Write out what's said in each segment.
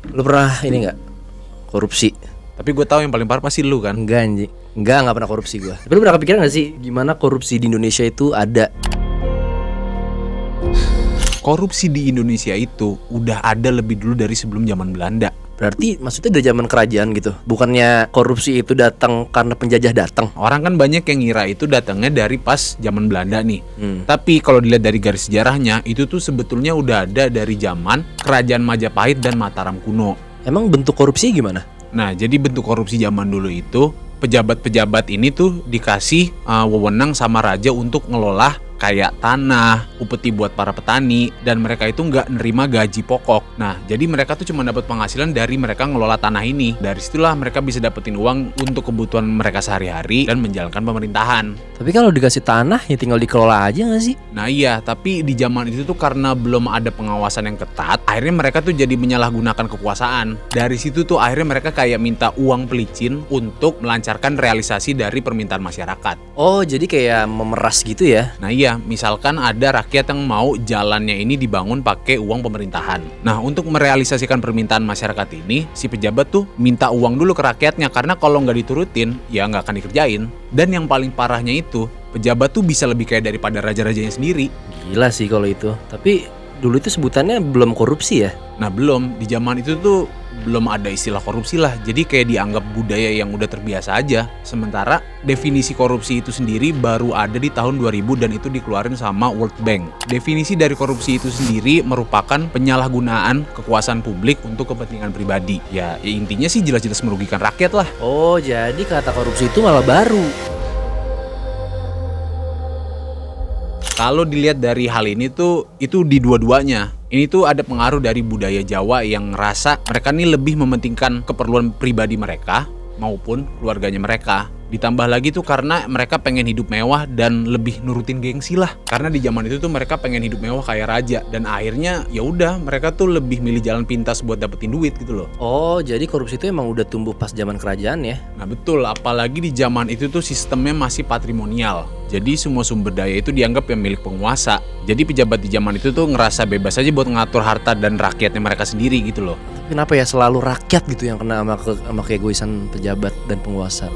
Lu pernah ini nggak korupsi? Tapi gue tahu yang paling parah pasti lu kan. Enggak anjing. Enggak pernah korupsi gua. Tapi lu pernah kepikiran gak sih gimana korupsi di Indonesia itu ada? Korupsi di Indonesia itu udah ada lebih dulu dari sebelum zaman Belanda. Berarti maksudnya dari zaman kerajaan gitu. Bukannya korupsi itu datang karena penjajah datang. Orang kan banyak yang ngira itu datangnya dari pas zaman Belanda nih. Hmm. Tapi kalau dilihat dari garis sejarahnya, itu tuh sebetulnya udah ada dari zaman Kerajaan Majapahit dan Mataram kuno. Emang bentuk korupsi gimana? Nah, jadi bentuk korupsi zaman dulu itu pejabat-pejabat ini tuh dikasih wewenang sama raja untuk ngelola kayak tanah, upeti buat para petani, dan mereka itu nggak nerima gaji pokok. Nah, jadi mereka tuh cuma dapat penghasilan dari mereka ngelola tanah ini. Dari situlah mereka bisa dapetin uang untuk kebutuhan mereka sehari-hari dan menjalankan pemerintahan. Tapi kalau dikasih tanah ya tinggal dikelola aja gak sih? Nah iya, tapi di zaman itu tuh karena belum ada pengawasan yang ketat, akhirnya mereka tuh jadi menyalahgunakan kekuasaan. Dari situ tuh akhirnya mereka kayak minta uang pelicin untuk melancarkan realisasi dari permintaan masyarakat. Oh, jadi kayak memeras gitu ya? Nah iya, misalkan ada rakyat yang mau jalannya ini dibangun pakai uang pemerintahan. Nah, untuk merealisasikan permintaan masyarakat ini, si pejabat tuh minta uang dulu ke rakyatnya, karena kalau nggak diturutin, ya nggak akan dikerjain. Dan yang paling parahnya itu, pejabat tuh bisa lebih kaya daripada raja-rajanya sendiri. Gila sih kalau itu. Tapi dulu itu sebutannya belum korupsi ya? Nah belum, di zaman itu tuh belum ada istilah korupsi lah. Jadi kayak dianggap budaya yang udah terbiasa aja. Sementara definisi korupsi itu sendiri baru ada di tahun 2000 dan itu dikeluarin sama World Bank. Definisi dari korupsi itu sendiri merupakan penyalahgunaan kekuasaan publik untuk kepentingan pribadi. Ya intinya sih jelas-jelas merugikan rakyat lah. Oh, jadi kata korupsi itu malah baru. Kalau dilihat dari hal ini tuh, itu di dua-duanya. Ini tuh ada pengaruh dari budaya Jawa yang ngerasa mereka nih lebih mementingkan keperluan pribadi mereka maupun keluarganya mereka. Ditambah lagi tuh karena mereka pengen hidup mewah dan lebih nurutin gengsi lah. Karena di zaman itu tuh mereka pengen hidup mewah kayak raja, dan akhirnya ya udah mereka tuh lebih milih jalan pintas buat dapetin duit gitu loh. Oh, jadi korupsi itu emang udah tumbuh pas zaman kerajaan ya? Nah betul, apalagi di zaman itu tuh sistemnya masih patrimonial. Jadi semua sumber daya itu dianggap yang milik penguasa. Jadi pejabat di zaman itu tuh ngerasa bebas aja buat ngatur harta dan rakyatnya mereka sendiri gitu loh. Kenapa ya selalu rakyat gitu yang kena sama keegoisan pejabat dan penguasa?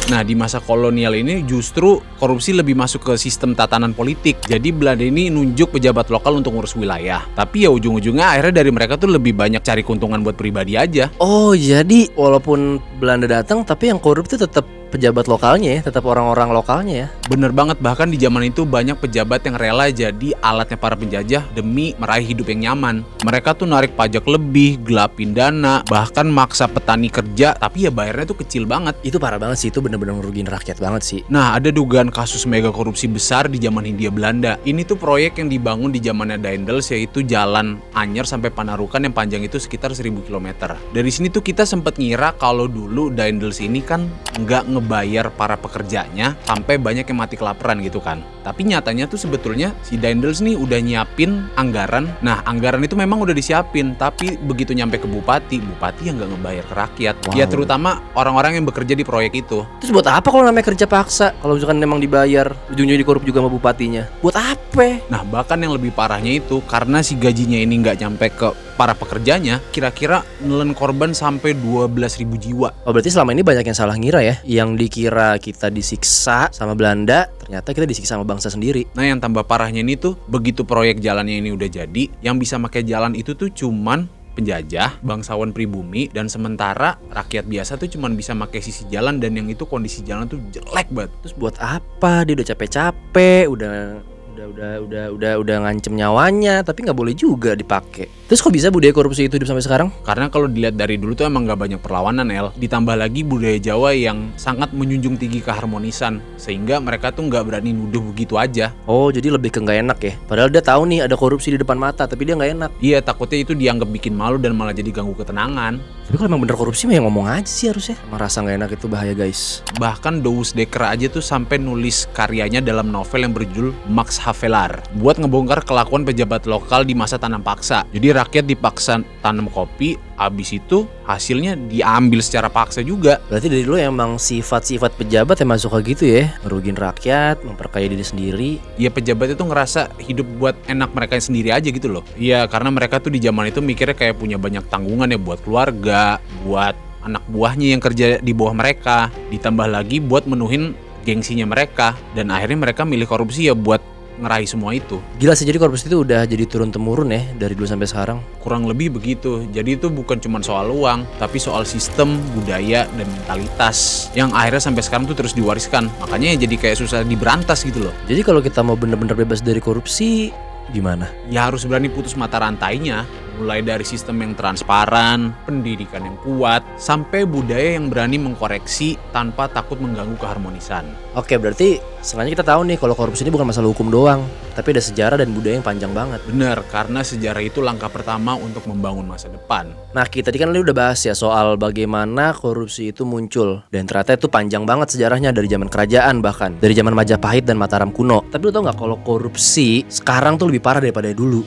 Nah, di masa kolonial ini justru korupsi lebih masuk ke sistem tatanan politik. Jadi Belanda ini nunjuk pejabat lokal untuk ngurus wilayah. Tapi ya ujung-ujungnya akhirnya dari mereka tuh lebih banyak cari keuntungan buat pribadi aja. Oh, jadi walaupun Belanda datang tapi yang korup itu tetap pejabat lokalnya ya, tetap orang-orang lokalnya ya. Bener banget, bahkan di zaman itu banyak pejabat yang rela jadi alatnya para penjajah demi meraih hidup yang nyaman. Mereka tuh narik pajak lebih, gelapin dana, bahkan maksa petani kerja, tapi ya bayarnya tuh kecil banget. Itu parah banget sih, itu bener-bener ngerugiin rakyat banget sih. Nah, ada dugaan kasus mega korupsi besar di zaman Hindia Belanda. Ini tuh proyek yang dibangun di zamannya Daendels, yaitu jalan Anyer sampai Panarukan yang panjang itu sekitar 1000 km. Dari sini tuh kita sempat ngira kalau dulu Daendels ini kan nggak ngebayar para pekerjanya sampai banyak yang mati kelaparan gitu kan. Tapi nyatanya tuh sebetulnya si Daendels nih udah nyiapin anggaran. Nah, anggaran itu memang udah disiapin, tapi begitu nyampe ke bupati yang nggak ngebayar ke rakyat. Wow. Ya terutama orang-orang yang bekerja di proyek itu. Terus buat apa kalau namanya kerja paksa? Kalau misalkan memang dibayar, ujung-ujungnya dikorup juga sama bupatinya. Buat apa? Nah, bahkan yang lebih parahnya itu karena si gajinya ini nggak nyampe ke para pekerjanya, kira-kira nelen korban sampai 12.000 jiwa. Oh, berarti selama ini banyak yang salah ngira ya. Yang dikira kita disiksa sama Belanda, ternyata kita disiksa sama bangsa sendiri. Nah, yang tambah parahnya ini tuh begitu proyek jalannya ini udah jadi, yang bisa pakai jalan itu tuh cuman penjajah, bangsawan pribumi, dan sementara rakyat biasa tuh cuman bisa pakai sisi jalan, dan yang itu kondisi jalan tuh jelek banget. Terus buat apa? Dia udah capek-capek, udah ngancem nyawanya, tapi nggak boleh juga dipakai. Terus kok bisa budaya korupsi itu hidup sampai sekarang? Karena kalau dilihat dari dulu tuh emang gak banyak perlawanan, El. Ditambah lagi budaya Jawa yang sangat menjunjung tinggi keharmonisan, sehingga mereka tuh gak berani nuduh begitu aja. Oh, jadi lebih ke nggak enak ya? Padahal dia tahu nih ada korupsi di depan mata, tapi dia nggak enak. Iya, takutnya itu dianggap bikin malu dan malah jadi ganggu ketenangan. Tapi kalau emang bener korupsi mah ya ngomong aja sih harusnya. Emang rasa nggak enak itu bahaya guys. Bahkan Douwes Dekker aja tuh sampai nulis karyanya dalam novel yang berjudul Max Havelar buat ngebongkar kelakuan pejabat lokal di masa tanam paksa. Jadi rakyat dipaksa tanam kopi, abis itu hasilnya diambil secara paksa juga. Berarti dari dulu emang sifat-sifat pejabat emang suka gitu ya, ngerugin rakyat, memperkaya diri sendiri. Ya pejabat itu ngerasa hidup buat enak mereka sendiri aja gitu loh. Iya, karena mereka tuh di zaman itu mikirnya kayak punya banyak tanggungan ya buat keluarga, buat anak buahnya yang kerja di bawah mereka, ditambah lagi buat menuhin gengsinya mereka, dan akhirnya mereka milih korupsi ya buat ngeraih semua itu. Gila sih, jadi korupsi itu udah jadi turun-temurun ya dari dulu sampai sekarang. Kurang lebih begitu. Jadi itu bukan cuma soal uang, tapi soal sistem, budaya, dan mentalitas yang akhirnya sampai sekarang tuh terus diwariskan. Makanya jadi kayak susah diberantas gitu loh. Jadi kalau kita mau bener-bener bebas dari korupsi, gimana? Ya harus berani putus mata rantainya. Mulai dari sistem yang transparan, pendidikan yang kuat, sampai budaya yang berani mengkoreksi tanpa takut mengganggu keharmonisan. Oke, berarti sebenarnya kita tahu nih kalau korupsi ini bukan masalah hukum doang, tapi ada sejarah dan budaya yang panjang banget. Bener, karena sejarah itu langkah pertama untuk membangun masa depan. Nah, kita tadi kan udah bahas ya soal bagaimana korupsi itu muncul. Dan ternyata itu panjang banget sejarahnya, dari zaman kerajaan bahkan, dari zaman Majapahit dan Mataram kuno. Tapi lu tau gak kalau korupsi sekarang tuh lebih parah daripada dulu?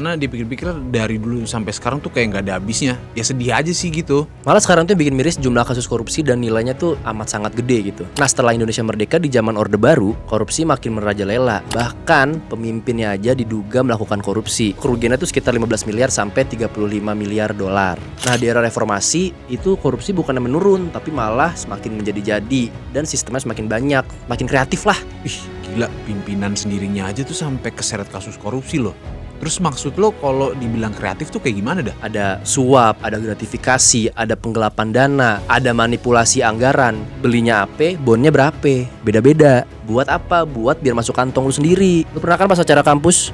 Karena dipikir-pikir dari dulu sampai sekarang tuh kayak nggak ada habisnya. Ya sedih aja sih gitu. Malah sekarang tuh yang bikin miris jumlah kasus korupsi dan nilainya tuh amat sangat gede gitu. Nah, setelah Indonesia merdeka di zaman Orde Baru, korupsi makin merajalela. Bahkan pemimpinnya aja diduga melakukan korupsi. Kerugiannya tuh sekitar 15 miliar sampai 35 miliar dolar. Nah, di era reformasi itu korupsi bukannya menurun, tapi malah semakin menjadi-jadi dan sistemnya semakin banyak, makin kreatif lah. Ih, gila, pimpinan sendirinya aja tuh sampai keseret kasus korupsi loh. Terus maksud lo kalau dibilang kreatif tuh kayak gimana dah? Ada suap, ada gratifikasi, ada penggelapan dana, ada manipulasi anggaran. Belinya apa, bonnya berapa, beda-beda. Buat apa? Buat biar masuk kantong lu sendiri. Lu pernah kan pas acara kampus?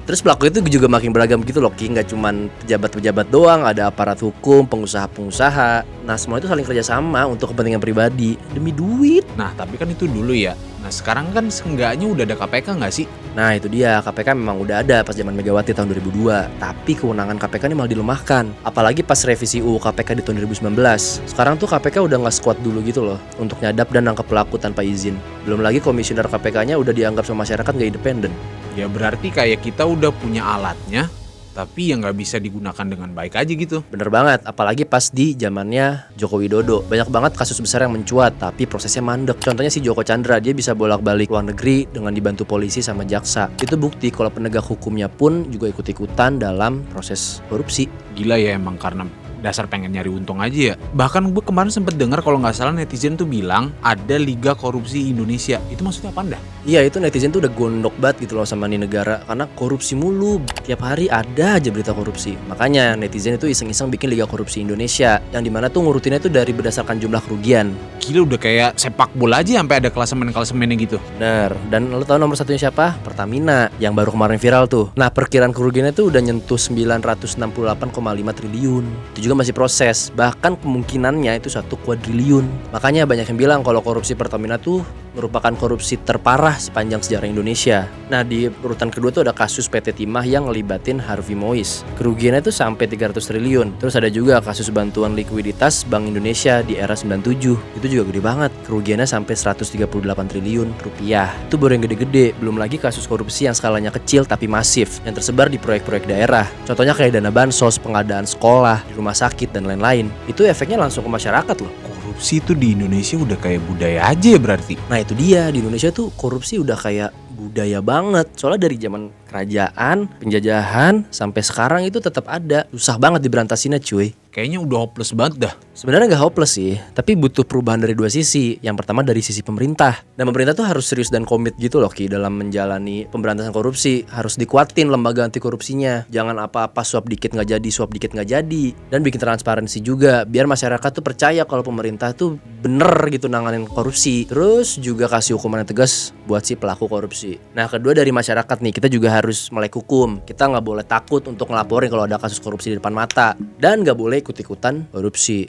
Terus pelaku itu juga makin beragam gitu loh, Ki. Nggak cuman pejabat-pejabat doang, ada aparat hukum, pengusaha-pengusaha. Nah, semua itu saling kerjasama untuk kepentingan pribadi demi duit. Nah, tapi kan itu dulu ya. Nah, sekarang kan seenggaknya udah ada KPK nggak sih? Nah, itu dia, KPK memang udah ada pas zaman Megawati tahun 2002. Tapi kewenangan KPK ini malah dilemahkan. Apalagi pas revisi UU KPK di tahun 2019. Sekarang tuh KPK udah nggak sekuat dulu gitu loh untuk nyadap dan nangkep pelaku tanpa izin. Belum lagi komisioner KPK-nya udah dianggap sama masyarakat nggak independen. Ya berarti kayak kita udah punya alatnya, tapi yang nggak bisa digunakan dengan baik aja gitu. Bener banget, apalagi pas di zamannya Joko Widodo. Banyak banget kasus besar yang mencuat, tapi prosesnya mandek. Contohnya si Joko Chandra, dia bisa bolak-balik luar negeri dengan dibantu polisi sama jaksa. Itu bukti kalau penegak hukumnya pun juga ikut-ikutan dalam proses korupsi. Gila ya emang, karena dasar pengen nyari untung aja ya. Bahkan gue kemarin sempet dengar kalau nggak salah netizen tuh bilang ada Liga Korupsi Indonesia. Itu maksudnya apa dah? Iya, itu netizen tuh udah gondok banget gitu loh sama nih negara, karena korupsi mulu. Tiap hari ada aja berita korupsi. Makanya netizen itu iseng-iseng bikin Liga Korupsi Indonesia, yang dimana tuh ngurutinnya tuh dari berdasarkan jumlah kerugian. Gila, udah kayak sepak bola aja sampai ada klasemen-klasemennya gitu. Bener, dan lo tau nomor satunya siapa? Pertamina, yang baru kemarin viral tuh. Nah, perkiraan kerugiannya tuh udah nyentuh 968,5 triliun. Itu juga masih proses, bahkan kemungkinannya itu 1 kuadriliun. Makanya banyak yang bilang kalau korupsi Pertamina tuh merupakan korupsi terparah sepanjang sejarah Indonesia. Nah, di urutan kedua tuh ada kasus PT Timah yang ngelibatin Harvey Mois. Kerugiannya tuh sampai 300 triliun. Terus ada juga kasus bantuan likuiditas Bank Indonesia di era 97. Itu juga gede banget. Kerugiannya sampai 138 triliun rupiah. Itu baru yang gede-gede. Belum lagi kasus korupsi yang skalanya kecil tapi masif, yang tersebar di proyek-proyek daerah. Contohnya kayak dana bansos, pengadaan sekolah, di rumah sakit, dan lain-lain. Itu efeknya langsung ke masyarakat loh. Korupsi itu di Indonesia udah kayak budaya aja ya berarti. Nah, itu dia, di Indonesia tuh korupsi udah kayak budaya banget. Soalnya dari zaman kerajaan, penjajahan, sampai sekarang itu tetap ada. Susah banget diberantasinnya, cuy. Kayaknya udah hopeless banget dah. Sebenarnya nggak hopeless sih, tapi butuh perubahan dari dua sisi. Yang pertama dari sisi pemerintah. Dan pemerintah tuh harus serius dan komit gitu loh, Ki, dalam menjalani pemberantasan korupsi. Harus dikuatin lembaga anti korupsinya. Jangan apa-apa suap dikit nggak jadi, suap dikit nggak jadi. Dan bikin transparansi juga, biar masyarakat tuh percaya kalau pemerintah tuh bener gitu nanganin korupsi. Terus juga kasih hukuman yang tegas buat si pelaku korupsi. Nah, kedua dari masyarakat nih, kita juga harus melek hukum. Kita nggak boleh takut untuk ngelaporin kalau ada kasus korupsi di depan mata. Dan nggak boleh ikut-ikutan korupsi.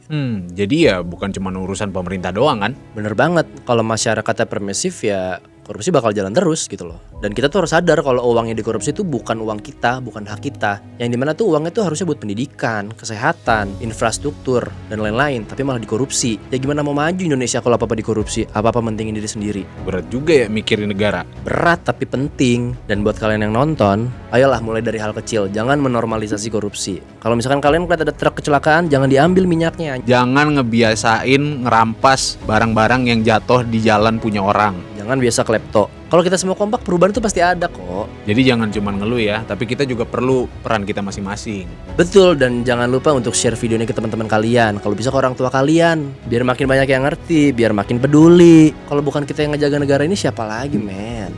Jadi ya bukan cuma urusan pemerintah doang kan? Bener banget, kalau masyarakatnya permisif ya korupsi bakal jalan terus gitu loh. Dan kita tuh harus sadar kalau uang yang dikorupsi itu bukan uang kita, bukan hak kita. Yang dimana tuh uangnya tuh harusnya buat pendidikan, kesehatan, infrastruktur, dan lain-lain. Tapi malah dikorupsi. Ya gimana mau maju Indonesia kalau apa-apa dikorupsi? Apa-apa mentingin diri sendiri. Berat juga ya mikirin negara. Berat tapi penting. Dan buat kalian yang nonton, ayolah mulai dari hal kecil. Jangan menormalisasi korupsi. Kalau misalkan kalian lihat ada truk kecelakaan, jangan diambil minyaknya. Jangan ngebiasain ngerampas barang-barang yang jatuh di jalan punya orang. Jangan biasa klepto. Kalau kita semua kompak, perubahan itu pasti ada kok. Jadi jangan cuma ngeluh ya, tapi kita juga perlu peran kita masing-masing. Betul, dan jangan lupa untuk share video ini ke teman-teman kalian. Kalau bisa ke orang tua kalian, biar makin banyak yang ngerti, biar makin peduli. Kalau bukan kita yang ngejaga negara ini, siapa lagi, men?